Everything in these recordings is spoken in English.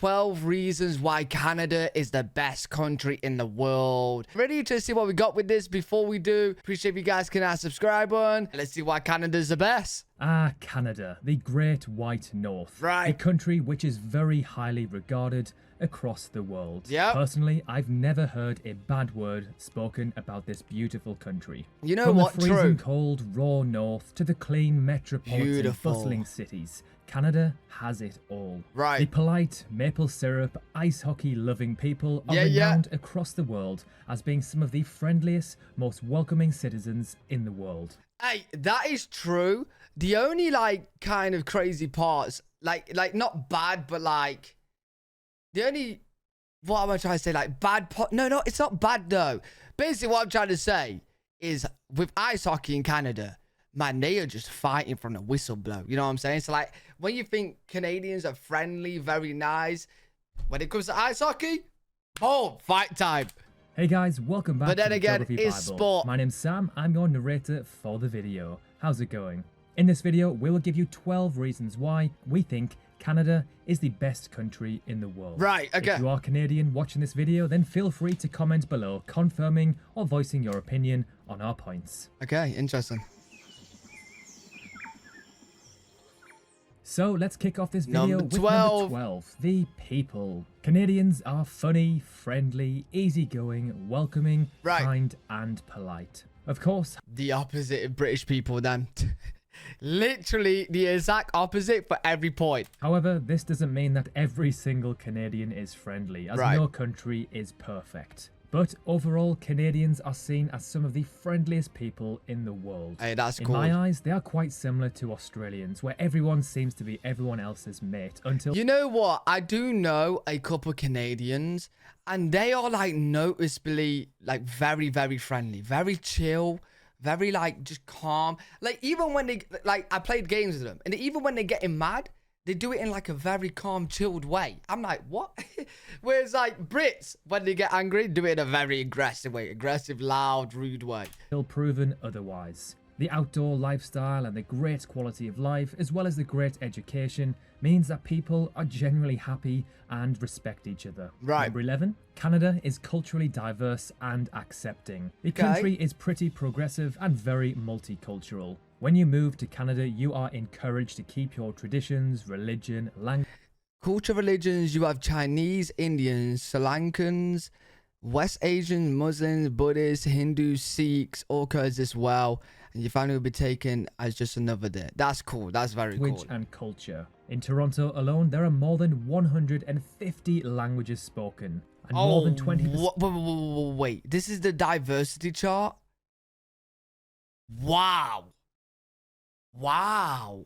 12 reasons why Canada is the best country in the world. Ready to see what we got with this? Before we do, appreciate if you guys can subscribe on. Let's see why Canada's the best. Canada, the Great White North. Right. A country which is very highly regarded across the world. Yep. Personally, I've never heard a bad word spoken about this beautiful country. You know From what? the freezing True. cold, raw north to the clean metropolitan Beautiful. bustling cities, Canada has it all. Right. The polite, maple syrup, ice hockey loving people are Yeah. renowned across the world as being some of the friendliest, most welcoming citizens in the world. Hey, that is true. The only kind of crazy parts, like not bad, but the only, what am I trying to say? Bad part? No, it's not bad though. Basically, what I'm trying to say is with ice hockey in Canada, man, they are just fighting from the whistle blow. You know what I'm saying? So when you think Canadians are friendly, very nice, when it comes to ice hockey, boom, fight time. Hey guys, welcome back But then to the again, Geography it's Bible. sport. My name's Sam, I'm your narrator for the video. How's it going? In this video, we will give you 12 reasons why we think Canada is the best country in the world. Right, okay. If you are Canadian watching this video, then feel free to comment below confirming or voicing your opinion on our points. Okay, interesting. So let's kick off this video Number with 12. number 12, the people. Canadians are funny, friendly, easygoing, welcoming, Right. kind and polite. Of course, The opposite of British people then. Literally the exact opposite for every point. however, this doesn't mean that every single Canadian is friendly, as Right. no country is perfect. But overall, Canadians are seen as some of the friendliest people in the world. Hey, that's In cool. my eyes, they are quite similar to Australians, where everyone seems to be everyone else's mate until... You know what? I do know a couple Canadians, and they are noticeably very, very friendly, very chill, very just calm. Even when they I played games with them, and even when they're getting mad, they do it in a very calm, chilled way. I'm like, what? Whereas Brits, when they get angry, do it in a very aggressive way, aggressive, loud, rude way. Still proven otherwise. The outdoor lifestyle and the great quality of life, as well as the great education, means that people are generally happy and respect each other. Right. Number 11, Canada is culturally diverse and accepting. The Okay. country is pretty progressive and very multicultural. When you move to Canada, you are encouraged to keep your traditions, religion, language, Culture religions, you have Chinese, Indians, Sri Lankans, West Asians, Muslims, Buddhists, Hindus, Sikhs, all Kurds as well. And your family will be taken as just another day. That's cool. That's very cool. and culture. In Toronto alone, there are more than 150 languages spoken, and more than 20%. Wait, this is the diversity chart? Wow. Wow.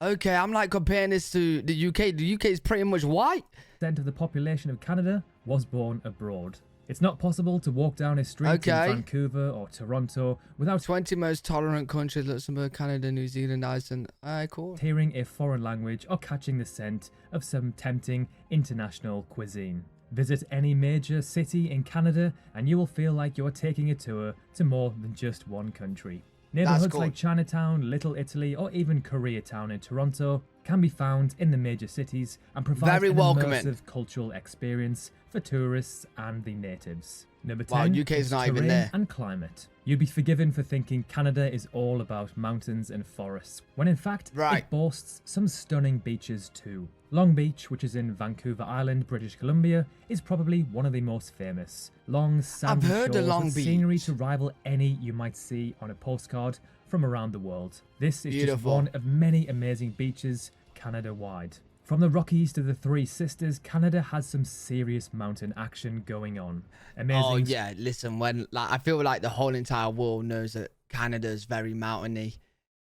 Okay, I'm comparing this to the UK. The UK is pretty much white. Of the population of Canada was born abroad. It's not possible to walk down a street Okay. in Vancouver or Toronto without 20 most tolerant countries: Luxembourg, Canada, New Zealand, Iceland. Alright, cool. hearing a foreign language or catching the scent of some tempting international cuisine. Visit any major city in Canada and you will feel like you're taking a tour to more than just one country. Neighborhoods cool. like Chinatown, Little Italy, or even Koreatown in Toronto can be found in the major cities and provide Very an welcoming. immersive cultural experience for tourists and the natives. Number 10 Wow, UK is not even terrain there. and climate. You'd be forgiven for thinking Canada is all about mountains and forests, when in fact Right. it boasts some stunning beaches too. Long Beach, which is in Vancouver Island, British Columbia, is probably one of the most famous. Long, sandy heard of shores Long with scenery Beach. to rival any you might see on a postcard from around the world. This is just Beautiful. one of many amazing beaches Canada-wide. From the Rockies to the Three Sisters, Canada has some serious mountain action going on. Amazing. Oh yeah, listen, when I feel like the whole entire world knows that Canada's very mountainy,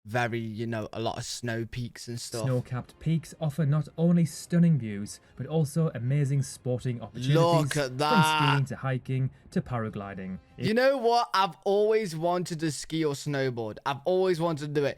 very, a lot of snow peaks and stuff. Snow-capped peaks offer not only stunning views, but also amazing sporting opportunities. Look at that. From skiing to hiking to paragliding. You know what? I've always wanted to ski or snowboard. I've always wanted to do it.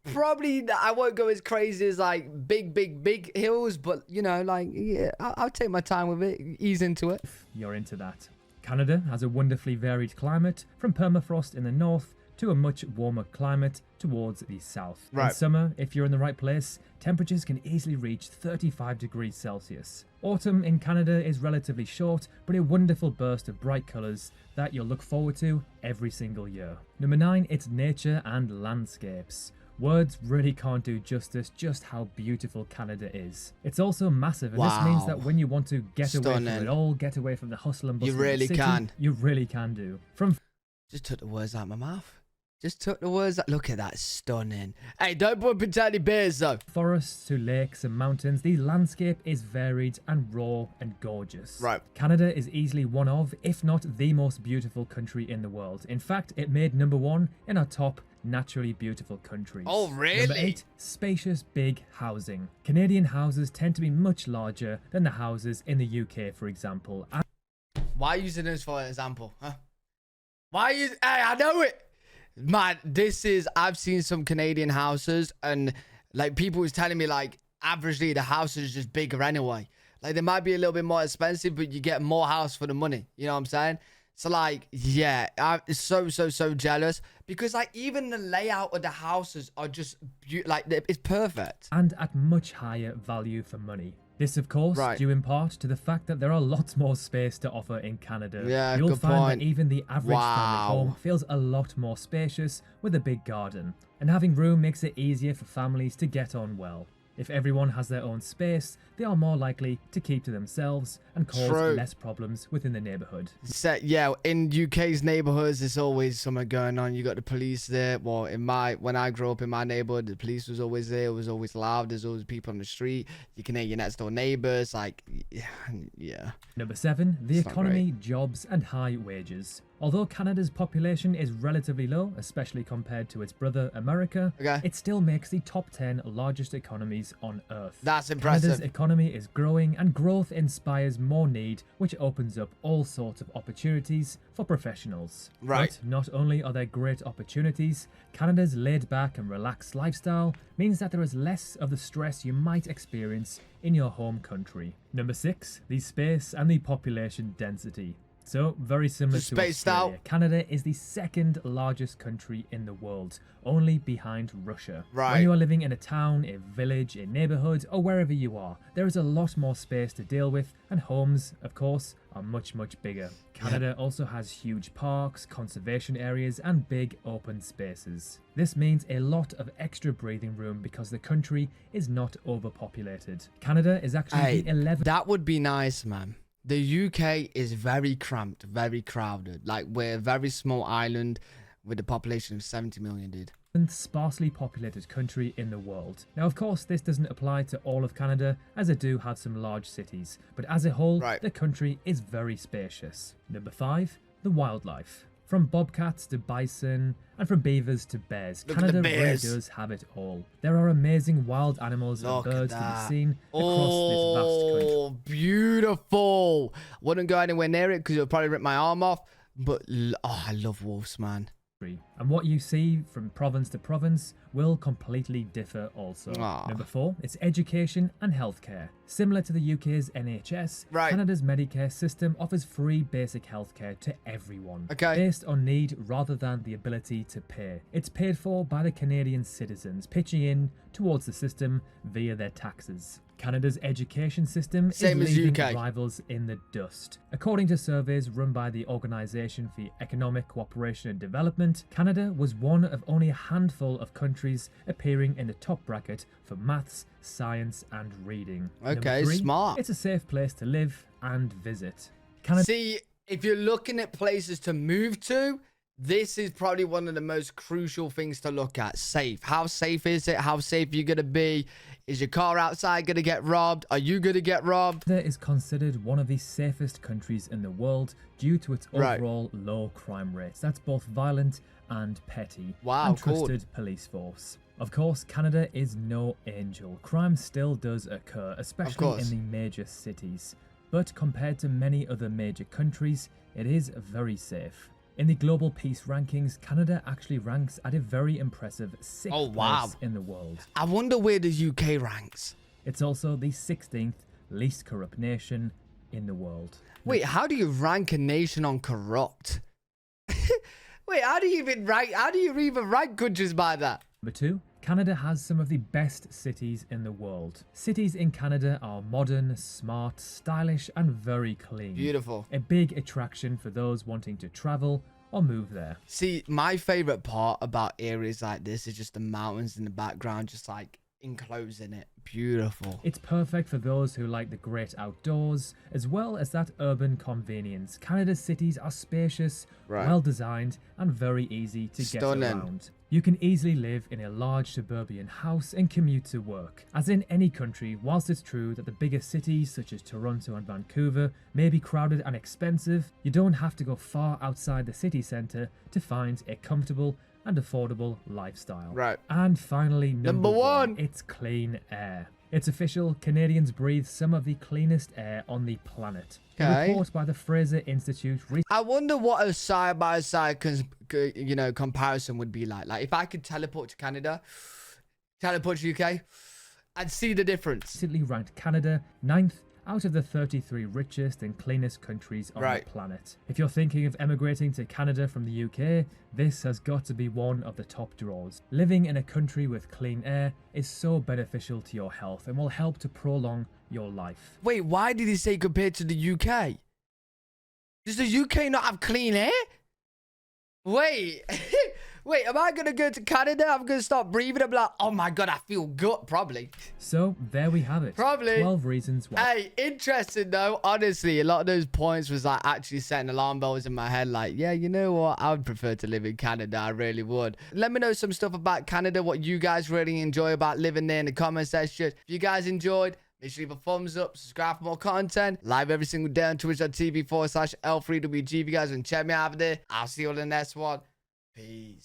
Probably I won't go as crazy as big hills, but yeah, I'll take my time with it, ease into it. You're into that. Canada has a wonderfully varied climate, from permafrost in the north to a much warmer climate towards the south. In Right. summer, if you're in the right place, temperatures can easily reach 35 degrees Celsius. Autumn in Canada is relatively short, but a wonderful burst of bright colours that you'll look forward to every single year. Number 9, it's nature and landscapes. Words really can't do justice just how beautiful Canada is. It's also massive, and this means that Wow. when you want to get away from Stunning. it all, get away from the hustle and bustle You of the really city, can. you really can do. From Just took the words out of my mouth. Just took the words out. Look at that. Stunning. Hey, don't bump into any bears, though. forests to lakes and mountains, the landscape is varied and raw and gorgeous. Right. Canada is easily one of, if not the most beautiful country in the world. In fact, it made number 1 in our top naturally beautiful countries. Oh, Number really? 8, spacious big housing. Canadian houses tend to be much larger than the houses in the UK, for example. And Why are you using this for an example? Huh? Why you? Hey, I know it. Man, I've seen some Canadian houses, and like people was telling me, like, averagely the house is just bigger anyway. Like, they might be a little bit more expensive, but you get more house for the money. You know what I'm saying? So, like, yeah, I'm so jealous, because, like, even the layout of the houses are just, it's perfect. and at much higher value for money. This, of course, Right. due in part to the fact that there are lots more space to offer in Canada. Yeah, You'll good find point. that even the average Wow. family home feels a lot more spacious with a big garden. And having room makes it easier for families to get on well. If everyone has their own space, they are more likely to keep to themselves and cause True. less problems within the neighbourhood. Yeah, in UK's neighborhoods, there's always something going on. You got the police there. Well, when I grew up in my neighborhood, the police was always there. It was always loud. There's always people on the street. You can hear your next door neighbors. Like, yeah. Number 7, the It's not economy, jobs and high wages. Although Canada's population is relatively low, especially compared to its brother America, Okay. it still makes the top 10 largest economies on Earth. That's Canada's impressive. economy is growing, and growth inspires more need, which opens up all sorts of opportunities for professionals. Right. But not only are there great opportunities, Canada's laid-back and relaxed lifestyle means that there is less of the stress you might experience in your home country. Number 6, the space and the population density. So, very similar Just to spaced Australia, out. Canada is the second largest country in the world, only behind Russia. When Right. you are living in a town, a village, a neighborhood, or wherever you are, there is a lot more space to deal with, and homes, of course, are much bigger. Canada also has huge parks, conservation areas, and big open spaces. This means a lot of extra breathing room because the country is not overpopulated. Canada is actually Hey, the 11th that would be nice, man. The UK is very cramped, very crowded. Like, we're a very small island with a population of 70 million, dude. sparsely populated country in the world. Now, of course, this doesn't apply to all of Canada, as it do have some large cities, but as a whole, Right. the country is very spacious. Number 5, the wildlife. From bobcats to bison, and from beavers to bears, Look at the Canada really bears. does have it all. There are amazing wild animals and Look at birds to that. be seen across this vast country. Oh, beautiful. Wouldn't go anywhere near it because it'll probably rip my arm off. But, I love wolves, man. And what you see from province to province will completely differ also. Aw. Number 4, it's education and healthcare. Similar to the UK's NHS, Right. Canada's Medicare system offers free basic healthcare to everyone, Okay. based on need rather than the ability to pay. It's paid for by the Canadian citizens, pitching in towards the system via their taxes. Canada's education system Same is as leaving UK. rivals in the dust. According to surveys run by the Organisation for Economic Cooperation and Development, Canada was one of only a handful of countries appearing in the top bracket for maths, science and reading. Number Okay, 3, smart. it's a safe place to live and visit. Canada See, if you're looking at places to move to, this is probably one of the most crucial things to look at. Safe. How safe is it? How safe are you going to be? Is your car outside going to get robbed? Are you going to get robbed? Canada is considered one of the safest countries in the world due to its Right. overall low crime rates. That's both violent and petty. Wow, and cool. trusted police force. Of course, Canada is no angel. Crime still does occur, especially course. in the major cities. But compared to many other major countries, it is very safe. In the global peace rankings, Canada actually ranks at a very impressive 6th Oh, wow. place in the world. I wonder where the UK ranks. It's also the 16th least corrupt nation in the world. Wait, how do you rank a nation on corrupt? Wait, how do you even rank countries by that? Number 2, Canada has some of the best cities in the world. Cities in Canada are modern, smart, stylish, and very clean. Beautiful. A big attraction for those wanting to travel or move there. See, my favorite part about areas like this is just the mountains in the background, just like enclosing it. Beautiful. It's perfect for those who like the great outdoors, as well as that urban convenience. Canada's cities are spacious, well designed, and very easy to get around. You can easily live in a large suburban house and commute to work. As in any country, whilst it's true that the bigger cities such as Toronto and Vancouver may be crowded and expensive, you don't have to go far outside the city centre to find a comfortable and affordable lifestyle. Right. And finally, number 1, it's clean air. It's official, Canadians breathe some of the cleanest air on the planet. A report by the Fraser Institute. I wonder what a side-by-side comparison would be like. Like, if I could teleport to Canada, teleport to UK, I'd see the difference. Recently ranked Canada 9th out of the 33 richest and cleanest countries on the planet. If you're thinking of emigrating to Canada from the UK, this has got to be one of the top draws. Living in a country with clean air is so beneficial to your health and will help to prolong your life. Wait, why did he say compared to the UK? Does the UK not have clean air? Wait. Wait, am I going to go to Canada? I'm going to start breathing. I'm like, oh my God, I feel good. Probably. So, there we have it. Probably. 12 reasons why. Hey, interesting though. Honestly, a lot of those points was like actually setting alarm bells in my head. Like, yeah, you know what? I would prefer to live in Canada. I really would. Let me know some stuff about Canada, what you guys really enjoy about living there in the comment section. If you guys enjoyed, make sure you leave a thumbs up, subscribe for more content. Live every single day on twitch.tv/L3WG. If you guys want to check me out there, I'll see you on the next one. Peace.